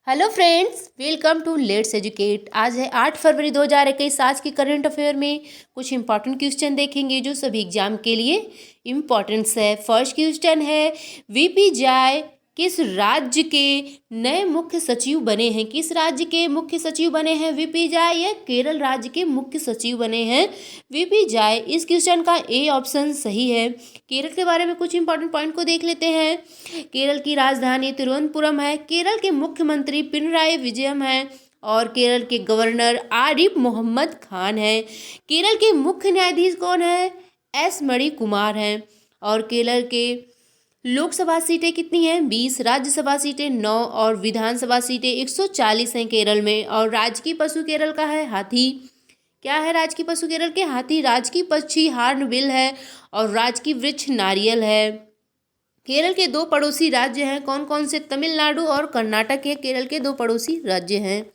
Hello friends, welcome to let's educate. आज है 8 फरवरी 2021। आज के करंट अफेयर में कुछ इंपॉर्टेंट क्वेश्चन देखेंगे जो सभी एग्जाम के लिए इम्पॉर्टेंस है। फर्स्ट क्वेश्चन है, वीपी जाय किस राज्य के नए मुख्य सचिव बने हैं? किस राज्य के मुख्य सचिव बने हैं वीपी जाय? या केरल राज्य के मुख्य सचिव बने हैं वीपी जाय? इस क्वेश्चन का ए ऑप्शन सही है। केरल के बारे में कुछ इंपॉर्टेंट पॉइंट को देख लेते हैं। केरल की राजधानी तिरुवनंतपुरम है। केरल के मुख्यमंत्री पिनराई विजयम है और केरल के गवर्नर आरिफ मोहम्मद खान है। केरल के मुख्य न्यायाधीश कौन है? एस मणि कुमार हैं। और केरल के लोकसभा सीटें कितनी हैं? 20। राज्यसभा सीटें 9 और विधानसभा सीटें 140 हैं केरल में। और राजकीय पशु केरल का है हाथी। क्या है राजकीय पशु केरल के? हाथी। राजकीय पक्षी हार्नबिल है और राजकीय वृक्ष नारियल है। केरल के दो पड़ोसी राज्य हैं, कौन कौन से? तमिलनाडु और कर्नाटक के केरल के दो पड़ोसी राज्य हैं।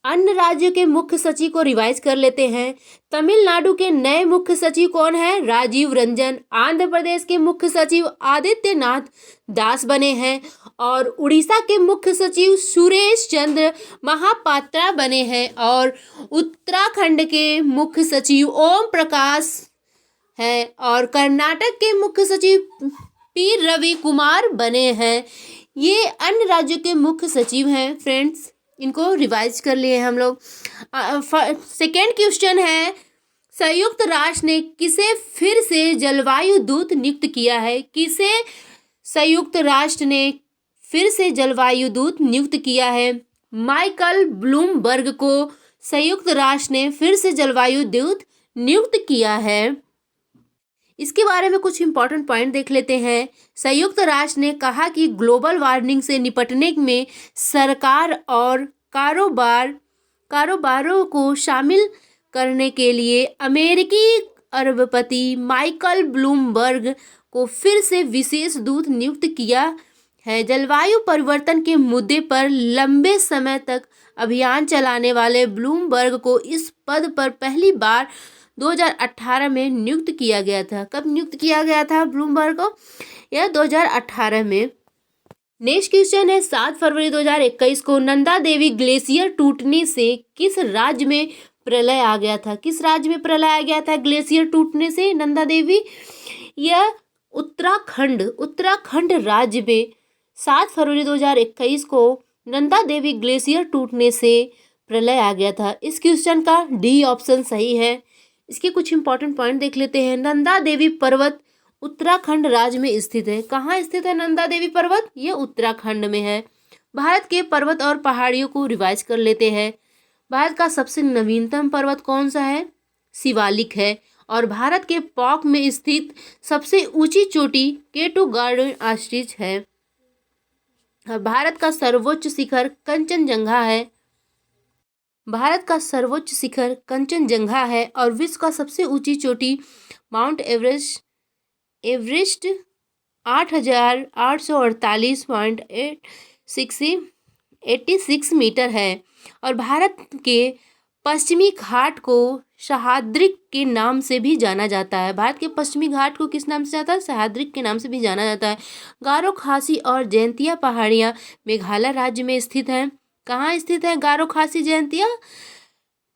अन्य राज्यों के मुख्य सचिव को रिवाइज कर लेते हैं। तमिलनाडु के नए मुख्य सचिव कौन है? राजीव रंजन। आंध्र प्रदेश के मुख्य सचिव आदित्यनाथ दास बने हैं और उड़ीसा के मुख्य सचिव सुरेश चंद्र महापात्रा बने हैं। और उत्तराखंड के मुख्य सचिव ओम प्रकाश हैं और कर्नाटक के मुख्य सचिव पी रवि कुमार बने हैं। ये अन्य राज्यों के मुख्य सचिव हैं फ्रेंड्स, इनको रिवाइज कर लिए हम लोग। सेकेंड क्वेश्चन है, संयुक्त राष्ट्र ने किसे फिर से जलवायु दूत नियुक्त किया है? किसे संयुक्त राष्ट्र ने फिर से जलवायु दूत नियुक्त किया है? माइकल ब्लूमबर्ग को संयुक्त राष्ट्र ने फिर से जलवायु दूत नियुक्त किया है। इसके बारे में कुछ इंपॉर्टेंट पॉइंट देख लेते हैं। संयुक्त राष्ट्र ने कहा कि ग्लोबल वार्मिंग से निपटने में सरकार और कारोबारों को शामिल करने के लिए अमेरिकी अरबपति माइकल ब्लूमबर्ग को फिर से विशेष दूत नियुक्त किया है। जलवायु परिवर्तन के मुद्दे पर लंबे समय तक अभियान चलाने वाले ब्लूमबर्ग को इस पद पर पहली बार 2018 में नियुक्त किया गया था। कब नियुक्त किया गया था ब्लूमबर्ग को? यह 2018 में। नेक्स्ट क्वेश्चन है, 7 फरवरी 2021 को नंदा देवी ग्लेशियर टूटने से किस राज्य में प्रलय आ गया था? किस राज्य में प्रलय आ गया था ग्लेशियर टूटने से नंदा देवी? यह उत्तराखंड राज्य में 7 फरवरी 2021 को नंदा देवी ग्लेशियर टूटने से प्रलय आ गया था। इस क्वेश्चन का डी ऑप्शन सही है। इसके कुछ इंपॉर्टेंट पॉइंट देख लेते हैं। नंदा देवी पर्वत उत्तराखंड राज्य में स्थित है। कहाँ स्थित है नंदा देवी पर्वत? यह उत्तराखंड में है। भारत के पर्वत और पहाड़ियों को रिवाइज कर लेते हैं। भारत का सबसे नवीनतम पर्वत कौन सा है? शिवालिक है। और भारत के पौक में स्थित सबसे ऊंची चोटी केटू गार्डन ऑस्ट्रिच है। और भारत का सर्वोच्च शिखर कंचनजंगा है। भारत का सर्वोच्च शिखर कंचनजंगा है। और विश्व का सबसे ऊंची चोटी माउंट एवरेस्ट 8,848.86 मीटर है। और भारत के पश्चिमी घाट को सह्याद्री के नाम से भी जाना जाता है। भारत के पश्चिमी घाट को किस नाम से जाता है? सह्याद्री के नाम से भी जाना जाता है। गारो खासी और जयंतिया पहाड़ियाँ मेघालय राज्य में स्थित हैं। कहाँ स्थित है गारो खासी जयंतिया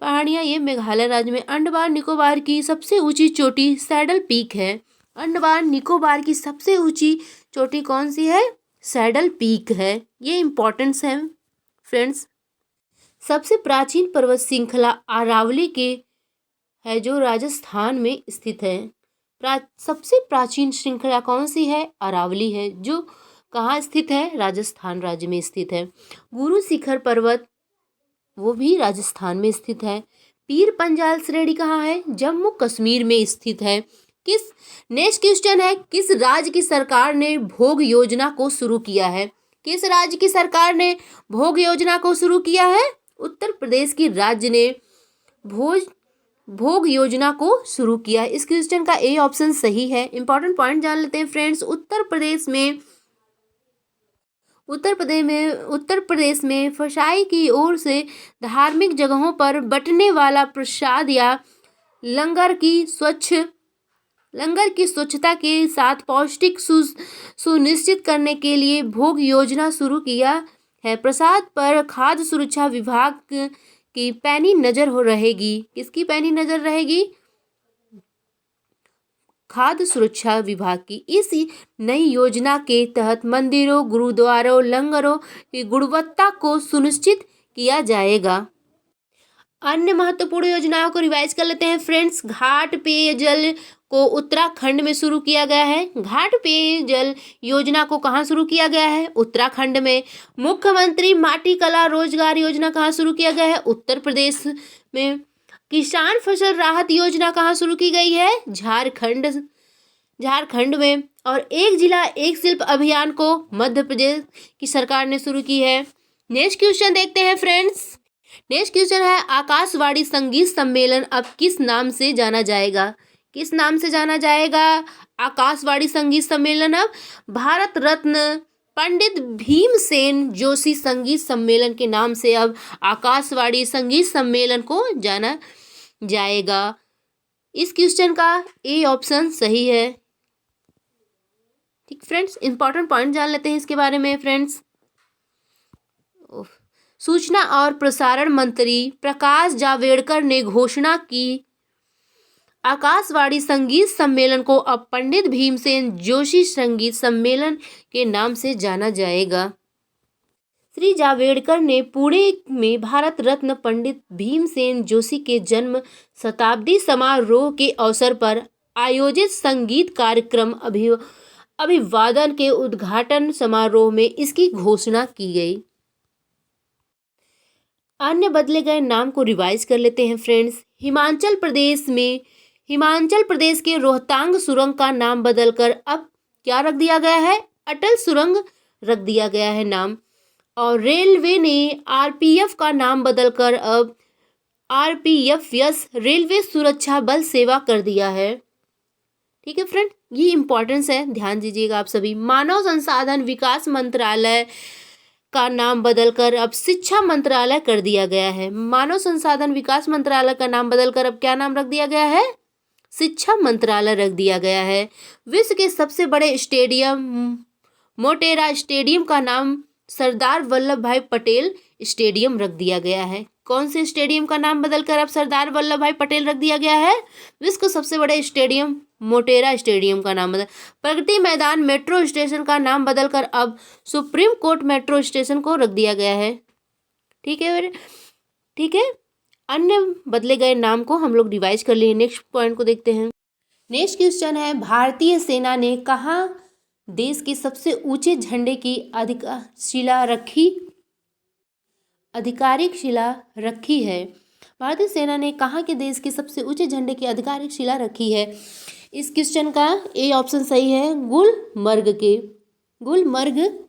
पहाड़ियाँ? ये मेघालय राज्य में। अंडमान निकोबार की सबसे ऊंची चोटी सैडल पीक है। अंडमान निकोबार की सबसे ऊंची चोटी कौन सी है? सैडल पीक है। ये इंपॉर्टेंस है फ्रेंड्स। सबसे प्राचीन पर्वत श्रृंखला अरावली के है जो राजस्थान में स्थित है। सबसे प्राचीन श्रृंखला कौन सी है? अरावली है, जो कहाँ स्थित है? राजस्थान राज्य में स्थित है। गुरु शिखर पर्वत वो भी राजस्थान में स्थित है। पीर पंजाल श्रेणी कहाँ है? जम्मू कश्मीर में स्थित है। नेक्स्ट क्वेश्चन है, किस राज्य की सरकार ने भोग योजना को शुरू किया है? किस राज्य की सरकार ने भोग योजना को शुरू किया है? उत्तर प्रदेश की राज्य ने भोग योजना को शुरू किया। इस क्वेश्चन का ए ऑप्शन सही है। इंपॉर्टेंट पॉइंट जान लेते हैं फ्रेंड्स। उत्तर प्रदेश में फसाई की ओर से धार्मिक जगहों पर बंटने वाला प्रसाद या लंगर की स्वच्छता के साथ पौष्टिक सुनिश्चित करने के लिए भोग योजना शुरू किया है। प्रसाद पर खाद्य सुरक्षा विभाग की पैनी नजर हो रहेगी। किसकी पैनी नजर रहेगी? खाद्य सुरक्षा विभाग की। इस नई योजना के तहत मंदिरों, गुरुद्वारों, लंगरों की गुणवत्ता को सुनिश्चित किया जाएगा। अन्य महत्वपूर्ण योजनाओं को रिवाइज कर लेते हैं फ्रेंड्स। घाट पेयजल को उत्तराखंड में शुरू किया गया है। घाट पेयजल योजना को कहाँ शुरू किया गया है? उत्तराखंड में। मुख्यमंत्री माटी कला रोजगार योजना कहाँ शुरू किया गया है? उत्तर प्रदेश में। किसान फसल राहत योजना कहाँ शुरू की गई है? झारखंड में। और एक जिला एक शिल्प अभियान को मध्य प्रदेश की सरकार ने शुरू की है। नेक्स्ट क्वेश्चन देखते हैं फ्रेंड्स। नेक्स्ट क्वेश्चन है, आकाशवाणी संगीत सम्मेलन अब किस नाम से जाना जाएगा? किस नाम से जाना जाएगा आकाशवाणी संगीत सम्मेलन? अब भारत रत्न पंडित भीमसेन जोशी संगीत सम्मेलन के नाम से अब आकाशवाणी संगीत सम्मेलन को जाना जाएगा। इस क्वेश्चन का ए ऑप्शन सही है। ठीक फ्रेंड्स, इंपॉर्टेंट पॉइंट जान लेते हैं इसके बारे में फ्रेंड्स। सूचना और प्रसारण मंत्री प्रकाश जावड़ेकर ने घोषणा की आकाशवाणी संगीत सम्मेलन को अब पंडित भीमसेन जोशी संगीत सम्मेलन के नाम से जाना जाएगा। श्री जावड़ेकर ने पुणे में भारत रत्न पंडित भीमसेन जोशी के जन्म शताब्दी समारोह के अवसर पर आयोजित संगीत कार्यक्रम अभिवादन के उद्घाटन समारोह में इसकी घोषणा की गई। अन्य बदले गए नाम को रिवाइज कर लेते हैं फ्रेंड्स। हिमाचल प्रदेश के रोहतांग सुरंग का नाम बदलकर अब क्या रख दिया गया है? अटल सुरंग रख दिया गया है नाम। और रेलवे ने आरपीएफ का नाम बदलकर अब आरपीएफ रेलवे सुरक्षा बल सेवा कर दिया है। ठीक है फ्रेंड, ये इंपॉर्टेंस है, ध्यान दीजिएगा आप सभी। मानव संसाधन विकास मंत्रालय का नाम बदलकर अब शिक्षा मंत्रालय कर दिया गया है। मानव संसाधन विकास मंत्रालय का नाम बदलकर अब क्या नाम रख दिया गया है? शिक्षा मंत्रालय रख दिया गया है। विश्व के सबसे बड़े स्टेडियम मोटेरा स्टेडियम का नाम सरदार वल्लभ भाई पटेल स्टेडियम रख दिया गया है। कौन से स्टेडियम का नाम बदलकर अब सरदार वल्लभ भाई पटेल रख दिया गया है? विश्व का सबसे बड़े स्टेडियम मोटेरा स्टेडियम का नाम बदल। प्रगति मैदान मेट्रो स्टेशन का नाम बदलकर अब सुप्रीम कोर्ट मेट्रो स्टेशन को रख दिया गया है। ठीक है, ठीक है। अन्य बदले गए नाम को हम लोग रिवाइज कर लिए। नेक्स्ट पॉइंट को देखते हैं। नेक्स्ट क्वेश्चन है, भारतीय सेना ने कहाँ देश के सबसे ऊंचे झंडे की आधिकारिक शिला रखी है? भारतीय सेना ने कहाँ के देश के सबसे ऊंचे झंडे की आधिकारिक शिला रखी है? इस क्वेश्चन का ए ऑप्शन सही है, गुलमर्ग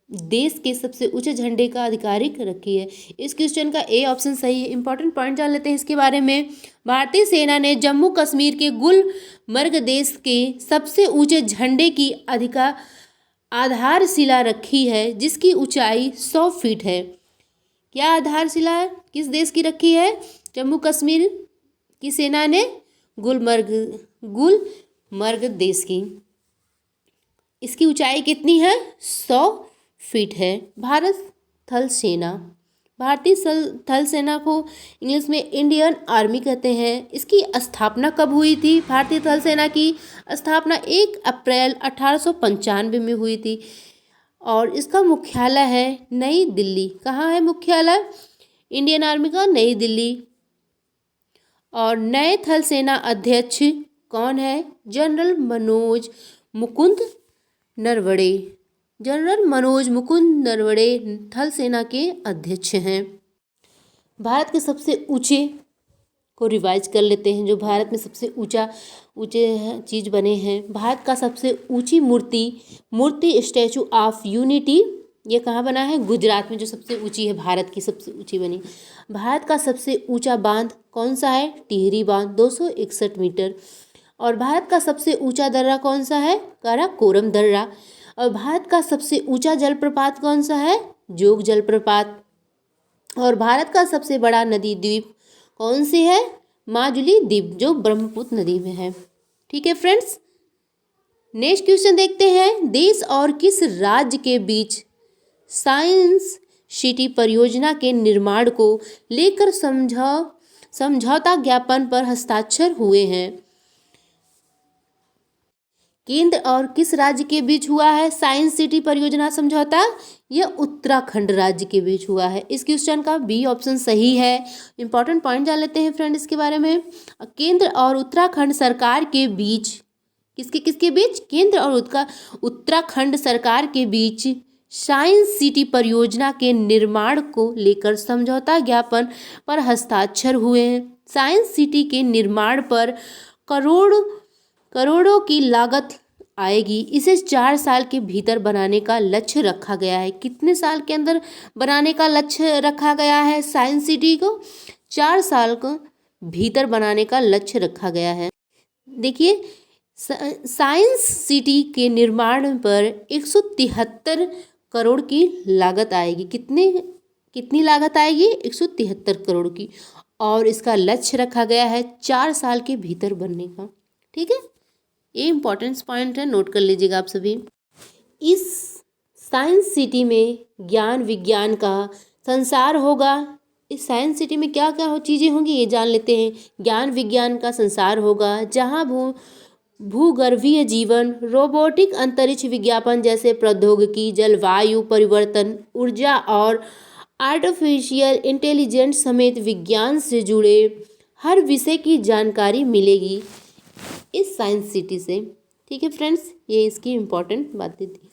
देश के सबसे ऊंचे झंडे का आधिकारिक रखी है। इस क्वेश्चन का ए ऑप्शन सही है। इंपॉर्टेंट पॉइंट जान लेते हैं इसके बारे में। भारतीय सेना ने जम्मू कश्मीर के गुलमर्ग देश के सबसे ऊंचे झंडे की आधारशिला रखी है, जिसकी ऊंचाई 100 फीट है। क्या आधारशिला किस देश की रखी है? जम्मू कश्मीर की सेना ने गुलमर्ग देश की। इसकी ऊंचाई कितनी है? 100 फीट है। भारतीय थल सेना को इंग्लिश में इंडियन आर्मी कहते हैं। इसकी स्थापना कब हुई थी? भारतीय थल सेना की स्थापना 1 अप्रैल 1895 में हुई थी और इसका मुख्यालय है नई दिल्ली। कहाँ है मुख्यालय इंडियन आर्मी का? नई दिल्ली। और नए थल सेना अध्यक्ष कौन है? जनरल मनोज मुकुंद नरवणे थल सेना के अध्यक्ष हैं। भारत के सबसे ऊंचे को रिवाइज कर लेते हैं, जो भारत में सबसे ऊंचे चीज़ बने हैं। भारत का सबसे ऊंची मूर्ति स्टैचू ऑफ यूनिटी, ये कहाँ बना है? गुजरात में, जो सबसे ऊंची है, भारत की सबसे ऊंची बनी। भारत का सबसे ऊंचा बांध कौन सा है? टिहरी बांध 261 मीटर। और भारत का सबसे ऊंचा दर्रा कौन सा है? काराकोरम दर्रा। और भारत का सबसे ऊंचा जलप्रपात कौन सा है? जोग जलप्रपात। और भारत का सबसे बड़ा नदी द्वीप कौन सी है? माजुली द्वीप, जो ब्रह्मपुत्र नदी में है। ठीक है फ्रेंड्स, नेक्स्ट क्वेश्चन देखते हैं। देश और किस राज्य के बीच साइंस सिटी परियोजना के निर्माण को लेकर समझौता ज्ञापन पर हस्ताक्षर हुए हैं। केंद्र और किस राज्य के बीच हुआ है साइंस सिटी परियोजना समझौता? यह उत्तराखंड राज्य के बीच हुआ है। इस क्वेश्चन का बी ऑप्शन सही है। इंपॉर्टेंट पॉइंट जान लेते हैं फ्रेंड इसके बारे में। केंद्र और उत्तराखंड सरकार के बीच, किसके बीच? केंद्र और उत्तराखंड सरकार के बीच साइंस सिटी परियोजना के निर्माण को लेकर समझौता ज्ञापन पर हस्ताक्षर हुए हैं। साइंस सिटी के निर्माण पर करोड़ों की लागत आएगी। इसे 4 साल के भीतर बनाने का लक्ष्य रखा गया है। कितने साल के अंदर बनाने का लक्ष्य रखा गया है साइंस सिटी को? 4 साल को भीतर बनाने का लक्ष्य रखा गया है। देखिए, साइंस सिटी के निर्माण पर 173 करोड़ की लागत आएगी। कितनी लागत आएगी? 173 करोड़ की। और इसका लक्ष्य रखा गया है 4 साल के भीतर बनने का। ठीक है, ये इंपॉर्टेंट पॉइंट है, नोट कर लीजिएगा आप सभी। इस साइंस सिटी में ज्ञान विज्ञान का संसार होगा। इस साइंस सिटी में क्या क्या चीज़ें होंगी ये जान लेते हैं। ज्ञान विज्ञान का संसार होगा, जहाँ भूगर्भीय जीवन, रोबोटिक, अंतरिक्ष विज्ञापन जैसे प्रौद्योगिकी, जलवायु परिवर्तन, ऊर्जा और आर्टिफिशियल इंटेलिजेंस समेत विज्ञान से जुड़े हर विषय की जानकारी मिलेगी इस साइंस सिटी से। ठीक है फ्रेंड्स, ये इसकी इम्पोर्टेंट बातें थी।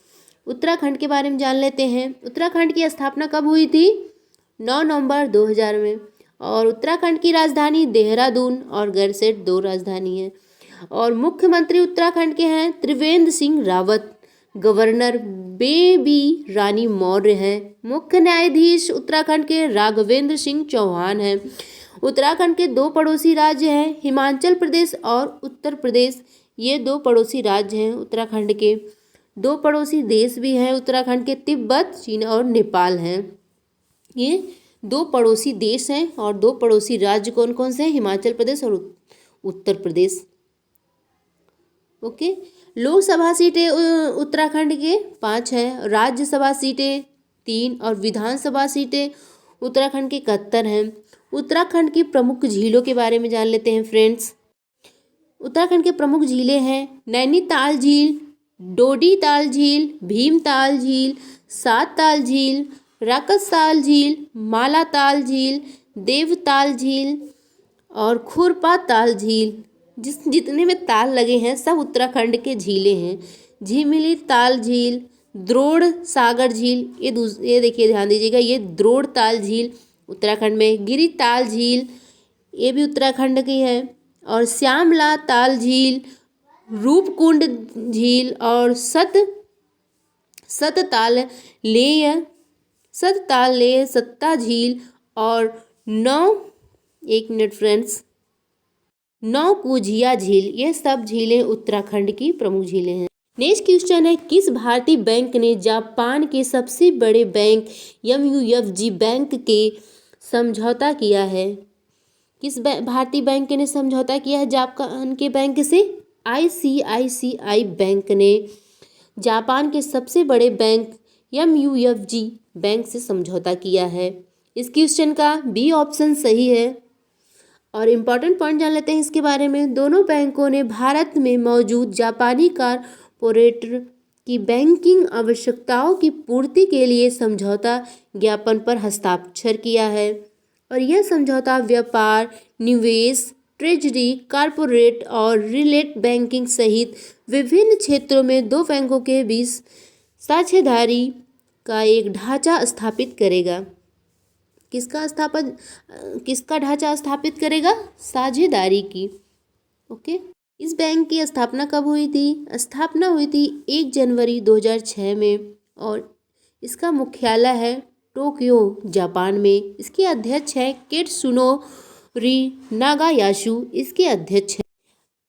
उत्तराखंड के बारे में जान लेते हैं। उत्तराखंड की स्थापना कब हुई थी? 9 नवंबर 2000 में। और उत्तराखंड की राजधानी देहरादून और गैरसैंण 2 राजधानी है। और मुख्यमंत्री उत्तराखंड के हैं त्रिवेंद्र सिंह रावत। गवर्नर बेबी रानी मौर्य हैं। मुख्य न्यायाधीश उत्तराखंड के राघवेंद्र सिंह चौहान हैं। उत्तराखंड के 2 पड़ोसी राज्य हैं, हिमाचल प्रदेश और उत्तर प्रदेश। ये 2 पड़ोसी राज्य हैं उत्तराखंड के। 2 पड़ोसी देश भी हैं उत्तराखंड के, तिब्बत, चीन और नेपाल हैं। ये 2 पड़ोसी देश हैं और 2 पड़ोसी राज्य कौन कौन से हैं? हिमाचल प्रदेश और उत्तर प्रदेश। ओके, लोकसभा सीटें उत्तराखंड के 5 हैं, राज्यसभा सीटें 3 और विधानसभा सीटें उत्तराखंड के 71 हैं। उत्तराखंड की प्रमुख झीलों के बारे में जान लेते हैं फ्रेंड्स। उत्तराखंड के प्रमुख झीलें हैं नैनीताल झील, डोडीताल झील, भीमताल झील, सातताल झील, राकसताल झील, मालाताल झील, देवताल झील और खुरपा ताल झील। जितने में ताल लगे हैं सब उत्तराखंड के झीलें हैं। झिमिली ताल झील, द्रोण सागर झील, ये देखिए ध्यान दीजिएगा, ये द्रोण ताल झील उत्तराखंड में। गिरी ताल झील ये भी उत्तराखंड की है। और श्यामला ताल झील, रूपकुंड झील और सतताल लेह, सत्ता झील और 9 कुजिया झील, ये सब झीलें उत्तराखंड की प्रमुख झीलें हैं। नेक्स्ट क्वेश्चन है, किस भारतीय बैंक ने जापान के सबसे बड़े बैंक MUFG बैंक के समझौता किया है? किस भारतीय बैंक ने समझौता किया है जापान के बैंक से? ICICI बैंक ने जापान के सबसे बड़े बैंक MUFG बैंक से समझौता किया है। इस क्वेश्चन का बी ऑप्शन सही है। और इम्पॉर्टेंट पॉइंट जान लेते हैं इसके बारे में। दोनों बैंकों ने भारत में मौजूद जापानी कारपोरेटर की बैंकिंग आवश्यकताओं की पूर्ति के लिए समझौता ज्ञापन पर हस्ताक्षर किया है। और यह समझौता व्यापार, निवेश, ट्रेजरी, कारपोरेट और रिटेल बैंकिंग सहित विभिन्न क्षेत्रों में 2 बैंकों के बीच साझेदारी का एक ढांचा स्थापित करेगा। किसका ढांचा स्थापित करेगा? साझेदारी की। ओके, इस बैंक की स्थापना कब हुई थी? स्थापना हुई थी 1 जनवरी 2006 में और इसका मुख्यालय है टोक्यो, जापान में। इसके अध्यक्ष हैं केत्सुनोरी नागायासु, इसके अध्यक्ष हैं।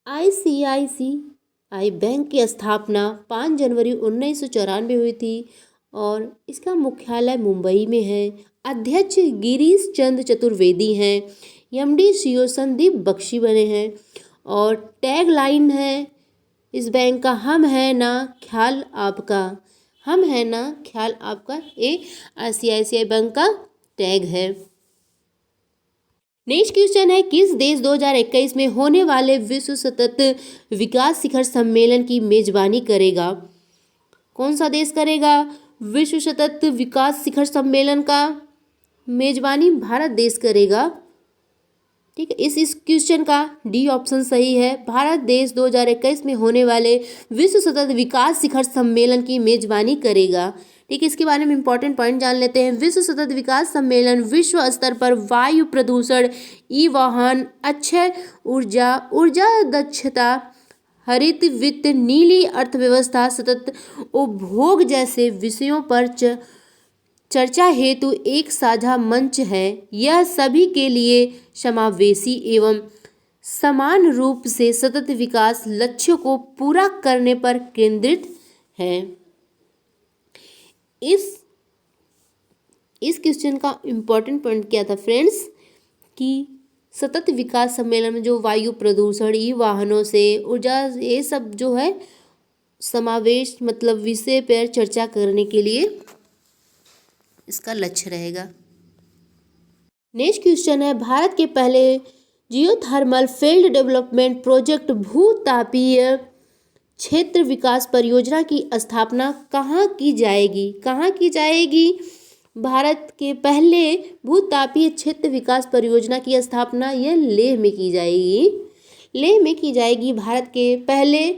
ICICI बैंक की स्थापना 5 जनवरी 1994 हुई थी और इसका मुख्यालय मुंबई में है। अध्यक्ष गिरीश चंद्र चतुर्वेदी हैं। MD CEO संदीप बख्शी बने हैं। और टैग लाइन है इस बैंक का, हम है ना ख्याल आपका। हम है ना ख्याल आपका, ये ICICI बैंक का टैग है। नेक्स्ट क्वेश्चन है, किस देश 2021 में होने वाले विश्व सतत विकास शिखर सम्मेलन की मेजबानी करेगा? कौन सा देश करेगा विश्व सतत विकास शिखर सम्मेलन का मेजबानी? भारत देश करेगा। ठीक है, इस क्वेश्चन का डी ऑप्शन सही है। भारत देश 2021 में होने वाले विश्व सतत विकास शिखर सम्मेलन की मेजबानी करेगा। ठीक है, इसके बारे में इंपॉर्टेंट पॉइंट जान लेते हैं। विश्व सतत विकास सम्मेलन विश्व स्तर पर वायु प्रदूषण, ई वाहन, अक्षय ऊर्जा, ऊर्जा दक्षता, हरित वित्त, नीली अर्थव्यवस्था, सतत उपभोग जैसे विषयों पर चर्चा हेतु एक साझा मंच है। यह सभी के लिए समावेशी एवं समान रूप से सतत विकास लक्ष्यों को पूरा करने पर केंद्रित है। इस क्वेश्चन का इम्पोर्टेंट पॉइंट क्या था फ्रेंड्स, कि सतत विकास सम्मेलन में जो वायु प्रदूषण, ई वाहनों से ऊर्जा, ये सब जो है समावेश मतलब विषय पर चर्चा करने के लिए इसका लक्ष्य रहेगा। नेक्स्ट क्वेश्चन है, भारत के पहले जियोथर्मल फील्ड डेवलपमेंट प्रोजेक्ट भूतापीय क्षेत्र विकास परियोजना की स्थापना कहाँ की जाएगी? कहाँ की जाएगी? भारत के पहले भूतापीय क्षेत्र विकास परियोजना की स्थापना यह लेह में की जाएगी। लेह में की जाएगी भारत के पहले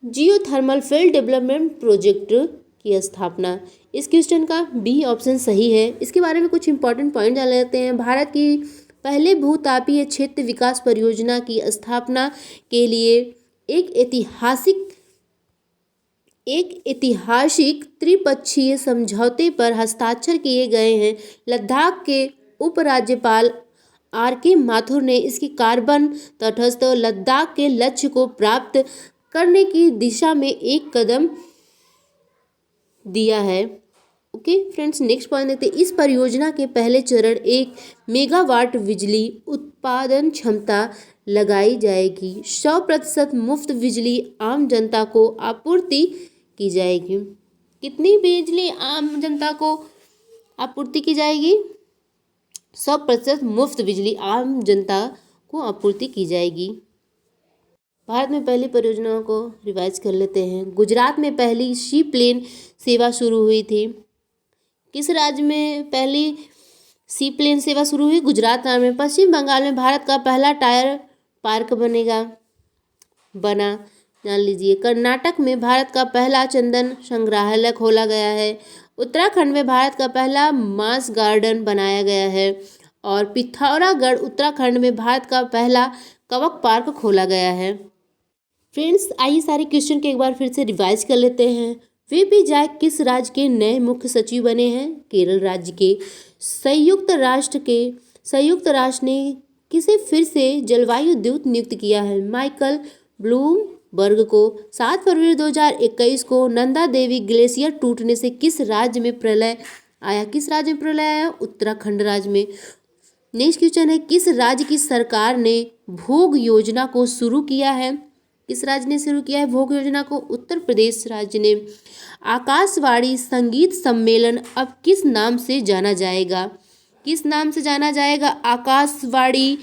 जियोथर्मल फील्ड डेवलपमेंट प्रोजेक्ट की स्थापना। इस क्वेश्चन का बी ऑप्शन सही है। इसके बारे में कुछ इंपॉर्टेंट पॉइंट जान लेते हैं। भारत की पहले भूतापीय क्षेत्र विकास परियोजना की स्थापना के लिए एक ऐतिहासिक त्रिपक्षीय समझौते पर हस्ताक्षर किए गए हैं। लद्दाख के उपराज्यपाल RK माथुर ने इसकी कार्बन तटस्थ लद्दाख के लक्ष्य को प्राप्त करने की दिशा में एक कदम दिया है। ओके फ्रेंड्स, नेक्स्ट पॉइंट देखते हैं। इस परियोजना के पहले चरण 1 मेगावाट बिजली उत्पादन क्षमता लगाई जाएगी। 100% मुफ्त बिजली आम जनता को आपूर्ति की जाएगी। कितनी बिजली आम जनता को आपूर्ति की जाएगी? 100% मुफ्त बिजली आम जनता को आपूर्ति की जाएगी। भारत में पहली परियोजनाओं को रिवाइज कर लेते हैं। गुजरात में पहली सी प्लेन सेवा शुरू हुई थी। किस राज्य में पहली सी प्लेन सेवा शुरू हुई? गुजरात राज्य में। पश्चिम बंगाल में भारत का पहला टायर पार्क बना, जान लीजिए। कर्नाटक में भारत का पहला चंदन संग्रहालय खोला गया है। उत्तराखंड में भारत का पहला मांस गार्डन बनाया गया है। और पिथौरागढ़ उत्तराखंड में भारत का पहला कवक पार्क खोला गया है। फ्रेंड्स, आइए सारे क्वेश्चन के एक बार फिर से रिवाइज कर लेते हैं। VP जायक किस राज्य के नए मुख्य सचिव बने हैं? केरल राज्य के। संयुक्त राष्ट्र ने किसे फिर से जलवायु दूत नियुक्त किया है? माइकल ब्लूमबर्ग को। 7 फरवरी 2021 को नंदा देवी ग्लेशियर टूटने से किस राज्य में प्रलय आया? किस राज्य में प्रलय आया? उत्तराखंड राज्य में। नेक्स्ट क्वेश्चन है, किस राज्य की सरकार ने भोग योजना को शुरू किया है? किस राज्य ने शुरू किया है भोग योजना को? उत्तर प्रदेश राज्य ने। आकाशवाणी संगीत सम्मेलन अब किस नाम से जाना जाएगा? किस नाम से जाना जाएगा आकाशवाणी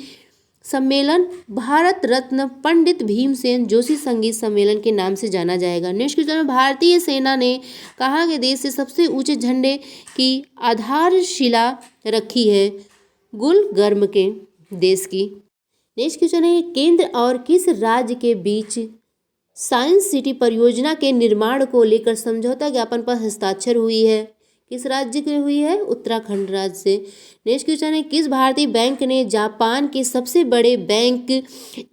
सम्मेलन? भारत रत्न पंडित भीमसेन जोशी संगीत सम्मेलन के नाम से जाना जाएगा। नेक्स्ट क्वेश्चन में, भारतीय सेना ने कहाँ के देश से सबसे ऊंचे झंडे की आधारशिला रखी है? गुलमर्ग के देश की। नेक्स्ट क्वेश्चन है, केंद्र और किस राज्य के बीच साइंस सिटी परियोजना के निर्माण को लेकर समझौता ज्ञापन पर हस्ताक्षर हुई है? किस राज्य की हुई है? उत्तराखंड राज्य से। नेक्स्ट क्वेश्चन है, किस भारतीय बैंक ने जापान के सबसे बड़े बैंक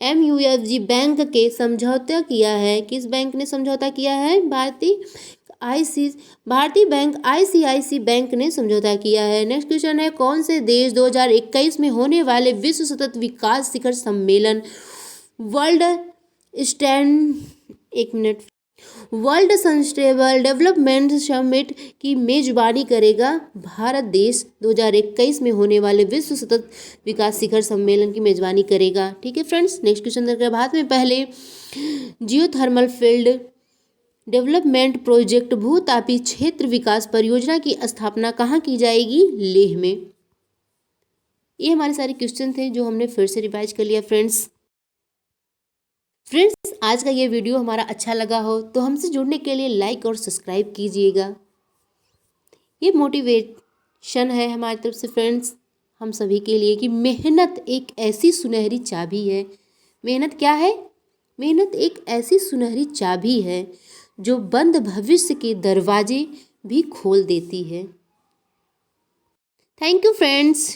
MUFG बैंक के समझौता किया है? किस बैंक ने समझौता किया है? भारतीय बैंक ICICI बैंक ने समझौता किया है। नेक्स्ट क्वेश्चन है, कौन से देश 2021 में होने वाले विश्व सतत विकास शिखर सम्मेलन वर्ल्ड सस्टेनेबल डेवलपमेंट समिट की मेजबानी करेगा? भारत देश 2021 में होने वाले विश्व सतत विकास शिखर सम्मेलन की मेजबानी करेगा। ठीक है फ्रेंड्स, नेक्स्ट क्वेश्चन देखते हैं। भारत में पहले जियोथर्मल फील्ड डेवलपमेंट प्रोजेक्ट भूतापी क्षेत्र विकास परियोजना की स्थापना कहाँ की जाएगी? लेह में। ये हमारे सारे क्वेश्चन थे जो हमने फिर से रिवाइज कर लिया फ्रेंड्स। आज का ये वीडियो हमारा अच्छा लगा हो तो हमसे जुड़ने के लिए लाइक और सब्सक्राइब कीजिएगा। ये मोटिवेशन है हमारी तरफ से फ्रेंड्स हम सभी के लिए कि मेहनत एक ऐसी सुनहरी चाबी है। मेहनत क्या है? मेहनत एक ऐसी सुनहरी चाबी है जो बंद भविष्य के दरवाजे भी खोल देती है। Thank you friends.